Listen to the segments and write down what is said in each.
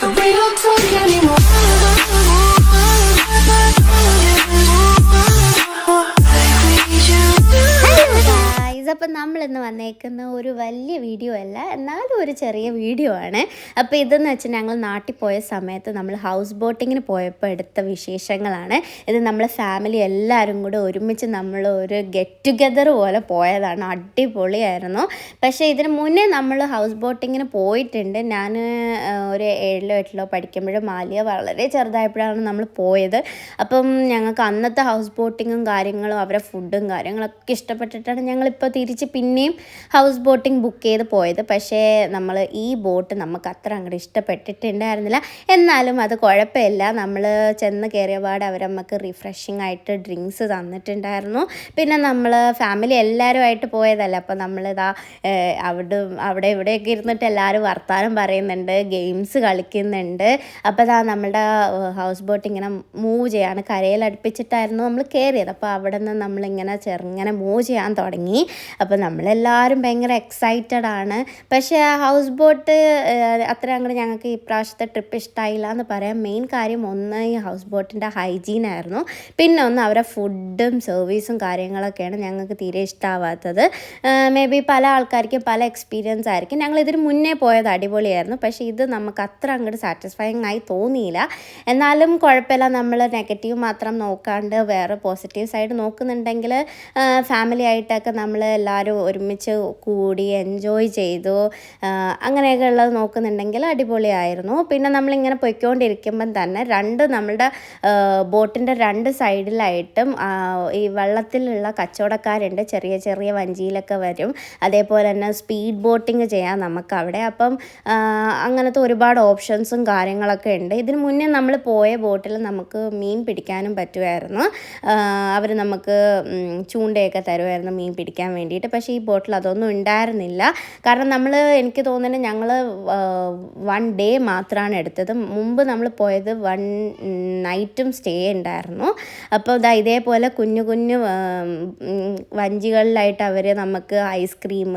but we don't talk anymore. അപ്പം നമ്മളിന്ന് വന്നേക്കുന്ന ഒരു വലിയ വീഡിയോ അല്ല, എന്നാലും ഒരു ചെറിയ വീഡിയോ ആണ്. അപ്പോൾ ഇതെന്ന് വെച്ചാൽ ഞങ്ങൾ നാട്ടിൽ പോയ സമയത്ത് നമ്മൾ ഹൗസ് ബോട്ടിങ്ങിന് പോയപ്പോൾ എടുത്ത വിശേഷങ്ങളാണ്. ഇത് നമ്മളെ ഫാമിലി എല്ലാവരും കൂടെ ഒരുമിച്ച് നമ്മൾ ഒരു ഗെറ്റ് ടുഗെദർ പോലെ പോയതാണ്. അടിപൊളിയായിരുന്നു. പക്ഷേ ഇതിന് മുന്നേ നമ്മൾ ഹൗസ് ബോട്ടിങ്ങിന് പോയിട്ടുണ്ട്. ഞാൻ ഒരു 7ലോ 8ലോ പഠിക്കുമ്പോഴും മാലിയ വളരെ ചെറുതായപ്പോഴാണ് നമ്മൾ പോയത്. അപ്പം ഞങ്ങൾക്ക് അന്നത്തെ ഹൗസ് ബോട്ടിങ്ങും കാര്യങ്ങളും അവരെ ഫുഡും കാര്യങ്ങളൊക്കെ ഇഷ്ടപ്പെട്ടിട്ടാണ് ഞങ്ങളിപ്പോൾ തിരിച്ച് പിന്നെയും ഹൗസ് ബോട്ടിംഗ് ബുക്ക് ചെയ്ത് പോയത്. പക്ഷേ നമ്മൾ ഈ ബോട്ട് നമുക്ക് അത്ര അങ്ങോട്ട് ഇഷ്ടപ്പെട്ടിട്ടുണ്ടായിരുന്നില്ല. എന്നാലും അത് കുഴപ്പമില്ല. നമ്മൾ ചെന്ന് കയറിയ പാട് അവർ നമുക്ക് റിഫ്രഷിംഗ് ആയിട്ട് ഡ്രിങ്ക്സ് തന്നിട്ടുണ്ടായിരുന്നു. പിന്നെ നമ്മൾ ഫാമിലി എല്ലാവരുമായിട്ട് പോയതല്ല, അപ്പോൾ നമ്മളിതാ അവിടെ ഇവിടെയൊക്കെ ഇരുന്നിട്ട് എല്ലാവരും വർത്താനം പറയുന്നുണ്ട്, ഗെയിംസ് കളിക്കുന്നുണ്ട്. അപ്പോൾ ഇതാ നമ്മളുടെ ഹൗസ് ബോട്ട് ഇങ്ങനെ മൂവ് ചെയ്യാണ്. കരയിൽ അടുപ്പിച്ചിട്ടായിരുന്നു നമ്മൾ കയറിയത്. അപ്പോൾ അവിടെ നിന്ന് നമ്മളിങ്ങനെ ചെറുങ്ങനെ മൂവ് ചെയ്യാൻ തുടങ്ങി. അപ്പോൾ നമ്മളെല്ലാവരും ഭയങ്കര എക്സൈറ്റഡ് ആണ്. പക്ഷേ ഹൗസ് ബോട്ട് അത്ര അങ്ങോട്ട് ഞങ്ങൾക്ക് ഈ പ്രാവശ്യത്തെ ട്രിപ്പ് ഇഷ്ടമായില്ല എന്ന് പറയാം. മെയിൻ കാര്യം ഒന്ന് ഈ ഹൗസ് ബോട്ടിൻ്റെ ഹൈജീനായിരുന്നു. പിന്നെ ഒന്ന് അവരെ ഫുഡും സർവീസും കാര്യങ്ങളൊക്കെയാണ് ഞങ്ങൾക്ക് തീരെ ഇഷ്ടമാവാത്തത്. മേ ബി പല ആൾക്കാർക്കും പല എക്സ്പീരിയൻസ് ആയിരിക്കും. ഞങ്ങൾ ഇതിന് മുന്നേ പോയത് അടിപൊളിയായിരുന്നു. പക്ഷേ ഇത് നമുക്ക് അത്ര അങ്ങോട്ട് സാറ്റിസ്ഫൈങ് ആയി തോന്നിയില്ല. എന്നാലും കുഴപ്പമില്ല. നമ്മൾ നെഗറ്റീവ് മാത്രം നോക്കാണ്ട് വേറെ പോസിറ്റീവ് സൈഡ് നോക്കുന്നുണ്ടെങ്കിൽ ഫാമിലി ആയിട്ടൊക്കെ നമ്മൾ എല്ലാവരും ഒരുമിച്ച് കൂടി എൻജോയ് ചെയ്തു. അങ്ങനെയൊക്കെ ഉള്ളത് നോക്കുന്നുണ്ടെങ്കിൽ അടിപൊളിയായിരുന്നു. പിന്നെ നമ്മളിങ്ങനെ പൊയ്ക്കൊണ്ടിരിക്കുമ്പം തന്നെ നമ്മളുടെ ബോട്ടിൻ്റെ 2 സൈഡിലായിട്ടും ഈ വെള്ളത്തിലുള്ള കച്ചവടക്കാരുണ്ട്. ചെറിയ ചെറിയ വഞ്ചിയിലൊക്കെ വരും. അതേപോലെ തന്നെ സ്പീഡ് ബോട്ടിങ് ചെയ്യാം നമുക്കവിടെ. അപ്പം അങ്ങനത്തെ ഒരുപാട് ഓപ്ഷൻസും കാര്യങ്ങളൊക്കെ ഉണ്ട്. ഇതിന് മുന്നേ നമ്മൾ പോയ ബോട്ടിൽ നമുക്ക് മീൻ പിടിക്കാനും പറ്റുമായിരുന്നു. അവർ നമുക്ക് ചൂണ്ടയൊക്കെ തരുമായിരുന്നു മീൻ പിടിക്കാൻ വേണ്ടിയിട്ട്. പക്ഷേ ഈ ബോട്ടിൽ അതൊന്നും ഉണ്ടായിരുന്നില്ല. കാരണം എനിക്ക് തോന്നുന്നത് ഞങ്ങൾ 1 ഡേ മാത്രമാണ് എടുത്തത്. മുമ്പ് നമ്മൾ പോയത് 1 നൈറ്റും സ്റ്റേ ഉണ്ടായിരുന്നു. അപ്പോൾ ഇതേപോലെ കുഞ്ഞു കുഞ്ഞു വഞ്ചികളിലായിട്ട് അവർ നമുക്ക് ഐസ്ക്രീം,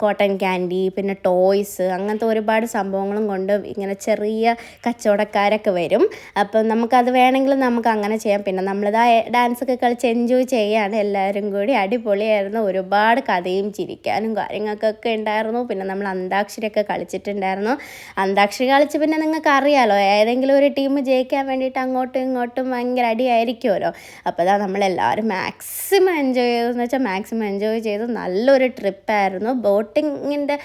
കോട്ടൺ ക്യാൻഡി, പിന്നെ ടോയ്സ്, അങ്ങനത്തെ ഒരുപാട് സംഭവങ്ങളും കൊണ്ട് ഇങ്ങനെ ചെറിയ കച്ചവടക്കാരൊക്കെ വരും. അപ്പം നമുക്കത് വേണമെങ്കിൽ നമുക്ക് അങ്ങനെ ചെയ്യാം. പിന്നെ നമ്മളിതാ ഡാൻസൊക്കെ കളിച്ച് എൻജോയ് ചെയ്യാണ് എല്ലാവരും കൂടി. അടിപൊളിയായിരുന്നു. ഒരുപാട് കഥയും ചിരിക്കാനും കാര്യങ്ങൾക്കൊക്കെ ഉണ്ടായിരുന്നു. പിന്നെ നമ്മൾ അന്താക്ഷരിയൊക്കെ കളിച്ചിട്ടുണ്ടായിരുന്നു. അന്താക്ഷരി കളിച്ച് പിന്നെ നിങ്ങൾക്ക് അറിയാമല്ലോ, ഏതെങ്കിലും ഒരു ടീം ജയിക്കാൻ വേണ്ടിയിട്ട് അങ്ങോട്ടും ഇങ്ങോട്ടും ഭയങ്കര അടിയായിരിക്കുമല്ലോ. അപ്പോൾ നമ്മളെല്ലാവരും മാക്സിമം എൻജോയ് ചെയ്തതെന്ന് വെച്ചാൽ മാക്സിമം എൻജോയ് ചെയ്തു. നല്ലൊരു ട്രിപ്പായിരുന്നു. ബോട്ടിങ്ങിൻ്റെ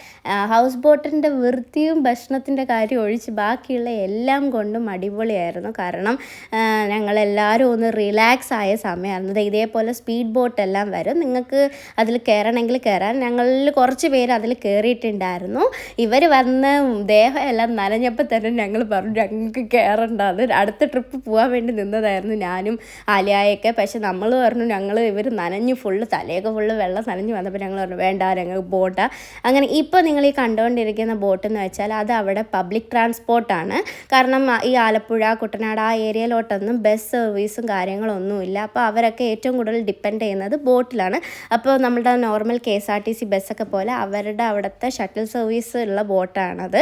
ഹൗസ് ബോട്ടിൻ്റെ വൃത്തിയും ഭക്ഷണത്തിൻ്റെ കാര്യം ഒഴിച്ച് ബാക്കിയുള്ള എല്ലാം കൊണ്ടും അടിപൊളിയായിരുന്നു. കാരണം ഞങ്ങളെല്ലാവരും ഒന്ന് റിലാക്സ് ആയ സമയമായിരുന്നു. ഇതേപോലെ സ്പീഡ് ബോട്ടെല്ലാം വരും. നിങ്ങൾക്ക് അതിൽ കയറണമെങ്കിൽ കയറാൻ. ഞങ്ങളിൽ കുറച്ച് പേര് അതിൽ കയറിയിട്ടുണ്ടായിരുന്നു. ഇവർ വന്ന് ദേഹം എല്ലാം നനഞ്ഞപ്പോൾ തന്നെ ഞങ്ങൾ പറഞ്ഞു ഞങ്ങൾക്ക് കയറണ്ടാന്ന്. അടുത്ത ട്രിപ്പ് പോകാൻ വേണ്ടി നിന്നതായിരുന്നു ഞാനും ആലിയായൊക്കെ. പക്ഷെ നമ്മൾ പറഞ്ഞു ഇവർ നനഞ്ഞു തലയൊക്കെ ഫുള്ള് വെള്ളം നനഞ്ഞു വന്നപ്പോൾ ഞങ്ങൾ പറഞ്ഞു വേണ്ട, ഞങ്ങൾക്ക് ബോട്ടാ. അങ്ങനെ ഇപ്പോൾ നിങ്ങൾ ഈ കണ്ടുകൊണ്ടിരിക്കുന്ന ബോട്ടെന്ന് വെച്ചാൽ അത് അവിടെ പബ്ലിക് ട്രാൻസ്പോർട്ടാണ്. കാരണം ഈ ആലപ്പുഴ, കുട്ടനാട് ആ ഏരിയയിലോട്ടൊന്നും ബസ് സർവീസും കാര്യങ്ങളൊന്നുമില്ല. അപ്പോൾ അവരൊക്കെ ഏറ്റവും കൂടുതൽ ഡിപ്പെൻഡ് ചെയ്യുന്നത് ബോട്ടിലാണ്. അപ്പോൾ നമ്മുടെ നോർമൽ KSRTC ബസ്സൊക്കെ പോലെ അവരുടെ അവിടുത്തെ ഷട്ടിൽ സർവീസ് ഉള്ള ബോട്ടാണത്.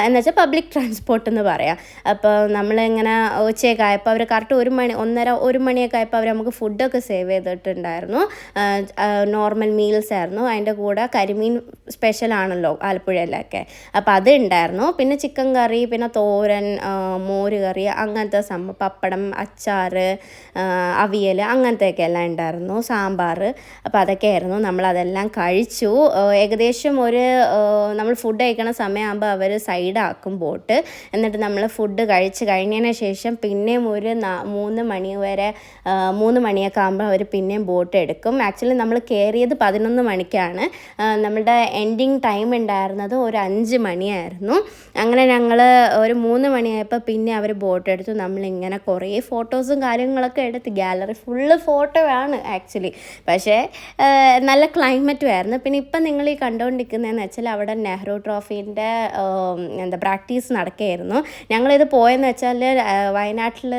എന്നുവെച്ചാൽ പബ്ലിക് ട്രാൻസ്പോർട്ട് എന്ന് പറയാം. അപ്പോൾ നമ്മളിങ്ങനെ ഉച്ചയൊക്കെ ആയപ്പോൾ അവർ കറക്റ്റ് 1 മണിയൊക്കെ ആയപ്പോൾ അവർ നമുക്ക് ഫുഡൊക്കെ സേവ് ചെയ്തിട്ടുണ്ടായിരുന്നു. നോർമൽ മീൽസ് ആയിരുന്നു. അതിൻ്റെ കൂടെ കരിമീൻ സ്പെഷ്യൽ ആണല്ലോ ആലപ്പുഴയിലൊക്കെ. അപ്പോൾ അത് ഉണ്ടായിരുന്നു. പിന്നെ ചിക്കൻ കറി, പിന്നെ തോരൻ, മോര് കറി, അങ്ങനത്തെ പപ്പടം, അച്ചാർ, അവിയൽ, അങ്ങനത്തെയൊക്കെ എല്ലാം ഉണ്ടായിരുന്നു. സാമ്പാർ. അപ്പോൾ അതൊക്കെ ആയിരുന്നു. നമ്മളതെല്ലാം കഴിച്ചു. ഏകദേശം നമ്മൾ ഫുഡ് കഴിക്കണ സമയമാകുമ്പോൾ അവർ സൈഡാക്കും ബോട്ട്. എന്നിട്ട് നമ്മൾ ഫുഡ് കഴിച്ച് കഴിഞ്ഞതിന് ശേഷം പിന്നെയും ഒരു 3 മണി വരെ 3 മണിയൊക്കെ ആകുമ്പോൾ അവർ പിന്നെയും ബോട്ട് എടുക്കും. ആക്ച്വലി നമ്മൾ കയറിയത് 11 മണിക്കാണ്. നമ്മളുടെ എൻഡിങ് ടൈം ഉണ്ടായിരുന്നത് ഒരു 5 മണിയായിരുന്നു. അങ്ങനെ ഞങ്ങൾ ഒരു 3 മണിയായപ്പോൾ പിന്നെ അവർ ബോട്ട് എടുത്തു. നമ്മളിങ്ങനെ കുറേ ഫോട്ടോസും കാര്യങ്ങളൊക്കെ എടുത്ത് ഗാലറി ഫുള്ള് ഫോട്ടോ ആണ് ആക്ച്വലി. പക്ഷേ നല്ല ക്ലൈമറ്റും ആയിരുന്നു. പിന്നെ ഇപ്പം നിങ്ങൾ ഈ കണ്ടുകൊണ്ടിരിക്കുന്നതെന്ന് വെച്ചാൽ അവിടെ നെഹ്റു ട്രോഫീൻ്റെ പ്രാക്ടീസ് നടക്കുകയായിരുന്നു. ഞങ്ങളിത് പോയെന്ന് വെച്ചാൽ വയനാട്ടിൽ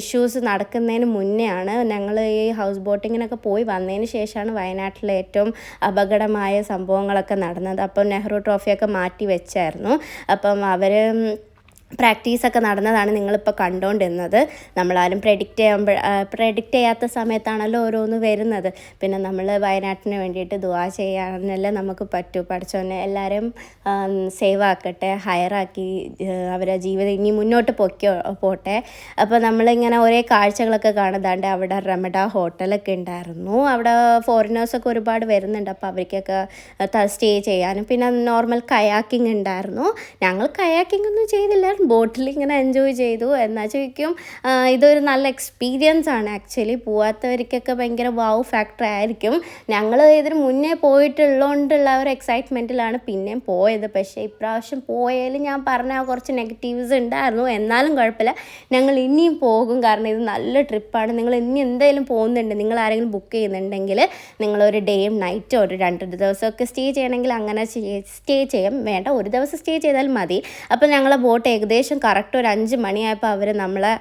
ഇഷ്യൂസ് നടക്കുന്നതിന് മുന്നേ ആണ്. ഞങ്ങൾ ഈ ഹൗസ് ബോട്ടിങ്ങിനൊക്കെ പോയി വന്നതിന് ശേഷമാണ് വയനാട്ടിലെ ഏറ്റവും അപകടമായ സംഭവങ്ങളൊക്കെ നടന്നത്. അപ്പം നെഹ്റു ട്രോഫിയൊക്കെ മാറ്റി വെച്ചായിരുന്നു. അപ്പം അവർ പ്രാക്ടീസൊക്കെ നടന്നതാണ് നിങ്ങളിപ്പോൾ കണ്ടുകൊണ്ടിരുന്നത്. നമ്മളാരും പ്രെഡിക്റ്റ് ചെയ്യാത്ത സമയത്താണല്ലോ ഓരോന്ന് വരുന്നത്. പിന്നെ നമ്മൾ വയനാട്ടിന് വേണ്ടിയിട്ട് ദുആ ചെയ്യാനല്ലേ നമുക്ക് പറ്റൂ. പഠിച്ചോനെ എല്ലാവരും സേവ് ആക്കട്ടെ, ഹയറാക്കി അവരെ ജീവിതം ഇനി മുന്നോട്ട് പോട്ടെ. അപ്പോൾ നമ്മളിങ്ങനെ ഒരേ കാഴ്ചകളൊക്കെ കാണുന്നതാണ്ട് അവിടെ റമഡ ഹോട്ടലൊക്കെ ഉണ്ടായിരുന്നു. അവിടെ ഫോറിനേഴ്സൊക്കെ ഒരുപാട് വരുന്നുണ്ട്. അപ്പോൾ അവർക്കൊക്കെ സ്റ്റേ ചെയ്യാനും പിന്നെ നോർമൽ കയാക്കിംഗ് ഉണ്ടായിരുന്നു. ഞങ്ങൾ കയാക്കിംഗ് ഒന്നും ചെയ്തില്ല, ബോട്ടിൽ ഇങ്ങനെ എൻജോയ് ചെയ്തു. എന്നാൽ ചോദിക്കും ഇതൊരു നല്ല എക്സ്പീരിയൻസ് ആണ്. ആക്ച്വലി പോവാത്തവർക്കൊക്കെ ഭയങ്കര വാവ് ഫാക്ടർ ആയിരിക്കും. ഞങ്ങൾ ഇതിന് മുന്നേ പോയിട്ടുള്ളതുകൊണ്ടുള്ള ഒരു എക്സൈറ്റ്മെൻറ്റിലാണ് പിന്നെയും പോയത്. പക്ഷേ ഇപ്രാവശ്യം പോയാൽ ഞാൻ പറഞ്ഞ കുറച്ച് നെഗറ്റീവ്സ് ഉണ്ടായിരുന്നു. എന്നാലും കുഴപ്പമില്ല, ഞങ്ങൾ ഇനിയും പോകും. കാരണം ഇത് നല്ല ട്രിപ്പാണ്. നിങ്ങൾ ഇനി എന്തായാലും പോകുന്നുണ്ട്, നിങ്ങൾ ആരെങ്കിലും ബുക്ക് ചെയ്യുന്നുണ്ടെങ്കിൽ നിങ്ങളൊരു ഡേയും നൈറ്റോ ഒരു 2 ദിവസമൊക്കെ സ്റ്റേ ചെയ്യണമെങ്കിൽ അങ്ങനെ സ്റ്റേ ചെയ്യാം. വേണ്ട, ഒരു ദിവസം സ്റ്റേ ചെയ്താൽ മതി. അപ്പോൾ ഞങ്ങളെ ബോട്ട് ഏകദേശം കറക്റ്റ് ഒരു 5 മണിയായപ്പോൾ അവർ നമ്മളെ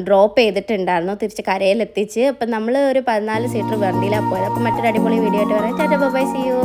ഡ്രോപ്പ് ചെയ്തിട്ടുണ്ടായിരുന്നു, തിരിച്ച് കരയിലെത്തിച്ച്. അപ്പം നമ്മൾ ഒരു 14 സീറ്റർ വണ്ടിയിലാണ് പോയത്. അപ്പോൾ മറ്റൊരു അടിപൊളി വീഡിയോ ആയിട്ട് വരാം. Tata bye, see U.